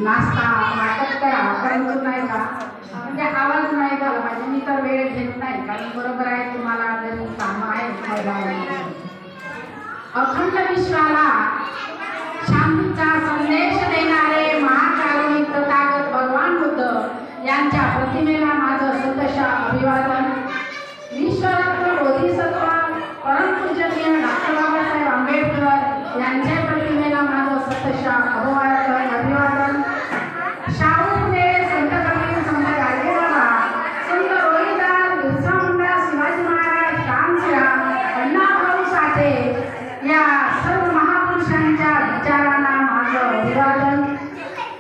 नाश्ता वाटप करा परंतु नाही का म्हणजे आवाज नाही झाला पाहिजे. मी तर वेळ घेत नाही कारण बरोबर आहे तुम्हाला घरी कामं आहेत. अखंड विश्वाला शांतीचा संदेश देणारे महाकारुणिक तथागत भगवान बुद्ध यांच्या प्रतिमेला माझं सतशः अभिवादन. विश्वरत्न बोधिसत्व परमपूजनीय डॉक्टर बाबासाहेब आंबेडकर यांच्या प्रतिमेला माझं सतशः अभिवादन. शाहू फुले, संत कबीर, संत गाडगेबाबा, संत रोहिदास, बिरसा मुंडा, शिवाजी महाराज, रामसिंह, अण्णाभाऊ साठे या सर्व महापुरुषांच्या विचारांना माझं अभिवादन.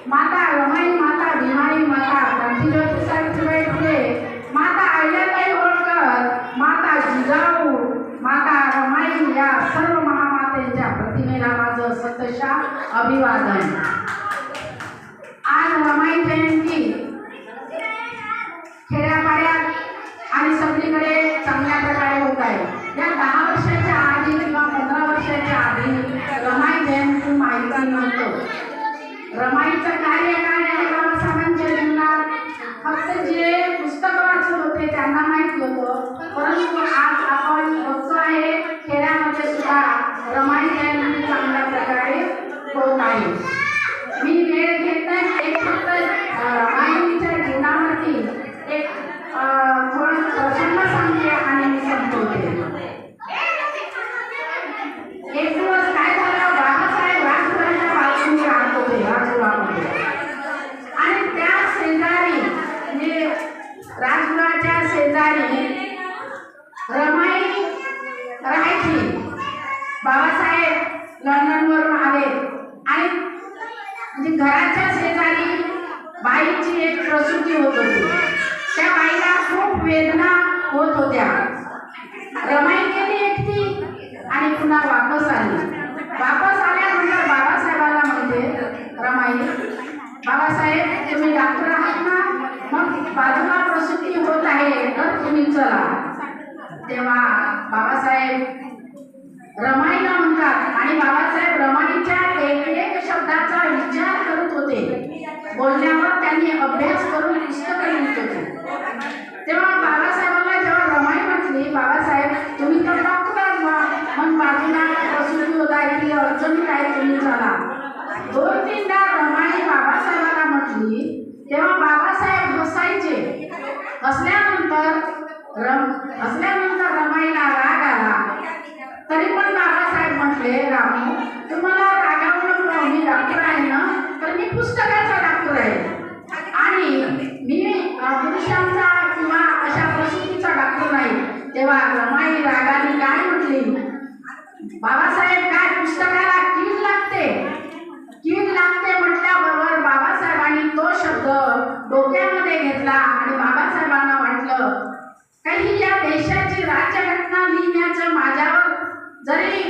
माता रमाई, माता भीमाई, माता क्रांतिज्योती सावित्रीबाई फुले, माता अहिल्याबाई होळकर, माता जिजाऊ, माता रमाई या सर्व महामातेच्या प्रतिमेला माझं सतशः अभिवादन. आज रमाई जयंती खेड्यापाड्यात आणि सगळीकडे चांगल्या प्रकारे होत आहे. या 10 वर्षाच्या आधी किंवा 15 वर्षाच्या आधी रमाई जयंती माहिती नव्हतं. रमाईचं कार्य काय आहे बाबासाहेबांच्या जीवनात फक्त जे पुस्तक वाचत होते त्यांना माहिती होतं. परंतु आज आपण बघतो आहे खेड्यामध्ये सुद्धा रमाई जयंती चांगल्या प्रकारे होत आहे. मी वेळ घेत नाही, एक फक्त रमाईच्या जीवनावरती एक थोडं प्रसंग सांगते आणि मी संपवते. एक दिवस काय झालं, बाबासाहेब राजगुरूच्या बाजूने राहत होते राजगुरामध्ये आणि त्या शेजारी म्हणजे राजगुराच्या शेजारी रमाई राहायची. बाबासाहेब लंडनवरून आले आणि म्हणजे घराच्या शेजारी बाईची एक प्रसूती होत होती. त्या बाईला खूप वेदना होत होत्या. रमाई गेली एकटी आणि पुन्हा वापस आली. वापस आल्यानंतर बाबासाहेबाला म्हणते रमाई, बाबासाहेब तुम्ही डॉक्टर आहात ना, मग बाजूला प्रसूती होत आहे तर तुम्ही चला. तेव्हा बाबासाहेब रमाईला म्हणतात आणि बाबासाहेब रमाईच्या एक एक शब्दाचा विचार करत होते. बोलण्यावर त्यांनी अभ्यास करून पुस्तकं लिहित होते. तेव्हा बाबासाहेबांना जेव्हा रमाई म्हटली, बाबासाहेब तुम्ही तर डॉक्टर आहात, मग बाजूला प्रसूती होत आहे की अडचणी काय तुम्ही चला. 2-3दा रमाई बाबासाहेबांना म्हटली तेव्हा बाबासाहेब हसायचे. हसल्यानंतर रमाईला राग आला. तरी पण बाबासाहेब म्हटले, रामू तुम्हाला रागावू नको, मी डॉक्टर आहे ना, तर मी पुस्तकाचा डॉक्टर आहे आणि मी पुरुषांचा किंवा अशा प्रसूतीचा डॉक्टर नाही. तेव्हा रमाई रागाने काय म्हटली, बाबासाहेब काय पुस्तकाला कीड लागते. कीड लागते म्हटल्याबरोबर बाबासाहेबांनी तो शब्द डोक्यामध्ये घेतला आणि बाबासाहेबांना वाटलं काही या देशाची राज्यघटना लिहिण्याचं माझ्यावर जरी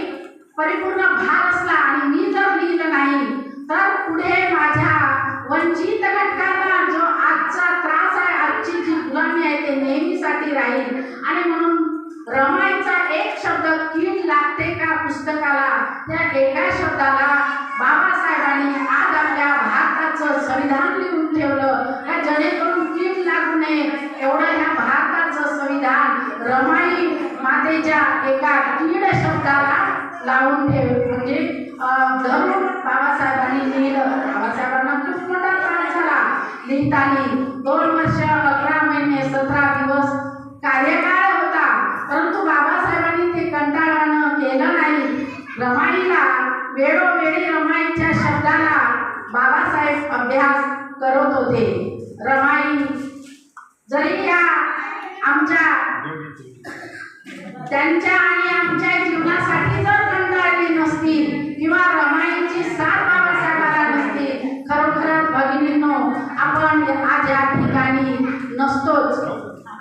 परिपूर्ण भार असला आणि मी जर लिहिलं नाही तर पुढे माझ्या वंचित घटकांना जो आजचा त्रास आहे, आजची जी गुलामी आहे ते नेहमीसाठी राहील. आणि म्हणून रमाईचा एक शब्द कीड लागते का पुस्तकाला, त्या एका शब्दाला बाबासाहेबांनी आज आपल्या भारताचं संविधान लिहून ठेवलं का जेणेकरून कीड लागू नये एवढं ह्या भारताचं संविधान रमाई मातेच्या एका कीड शब्दाला लावून ठेवलं म्हणजे धरून बाबासाहेबांनी लिहिलं. बाबासाहेबांना खूप मोठा त्रास झाला लिहिताना. 2 वर्ष 11 महिने 17 दिवस कार्यकाळ होता, परंतु बाबासाहेबांनी ते कंटाळानं केलं नाही. रमाईला वेळोवेळी रमाईच्या शब्दाला बाबासाहेब अभ्यास करत होते. रमाई जरी या आमच्या त्यांच्या आणि आमच्या जीवनासाठी जर कंटाळली नसतील किंवा रमाईची साथ बाबासाहेबाला नसती, खरोखरच भगिनींनो आपण आज या ठिकाणी नसतोच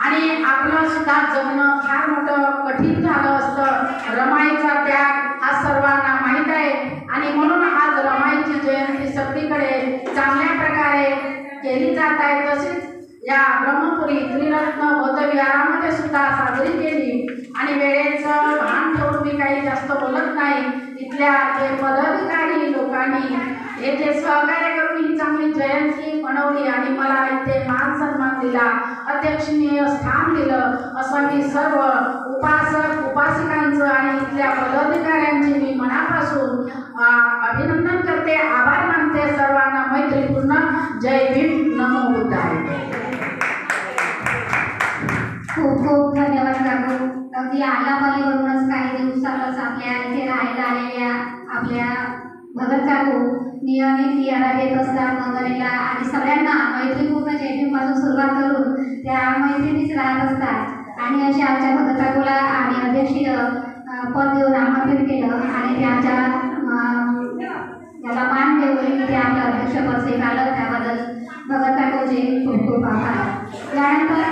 आणि आपलं सुद्धा जगणं फार मोठं कठीण झालं असतं. रमाईचा त्याग हा सर्वांना माहीत आहे आणि म्हणून आज रमाईची जयंती सगळीकडे चांगल्या प्रकारे केली जात आहे. तसेच या ब्रह्मपुरी त्रिरत्न बौद्ध विहारामध्ये सुद्धा साजरी केली आणि वेळेचं भान ठेवून मी काही जास्त बोलत नाही. इथल्या जे पदाधिकारी लोकांनी हे जे सहकार्य करून ही चांगली जयंती मनवली आणि मला इथे मान सन्मान दिला, अध्यक्षनीय स्थान दिलं, असं मी सर्व उपासक उपासिकांचं आणि इथल्या पदाधिकाऱ्यांची मी मनापासून अभिनंदन करते, आभार मानते. सर्वांना मैत्रीपूर्ण जय भीम, नमो बुद्धाय. खूप खूप धन्यवाद काकू. अगदी आलापालीवरूनच काही दिवसातच आपल्या इथे राहायला आलेल्या आपल्या भगत काकू नियमित लिहायला देत असतात मंगलेला आणि सगळ्यांना मैत्रीपूर्ण जयभीमपासून सुरुवात करून त्या मैत्रिणीच राहत असतात. आणि असे आमच्या भगत काकूला आणि अध्यक्षीय पद देऊन आमंत्रित केलं आणि ते आमच्या याला मान देऊन ते आपलं अध्यक्षपद स्वीकारलं. त्याबद्दल भगत काकूचे खूप खूप आभार. यानंतर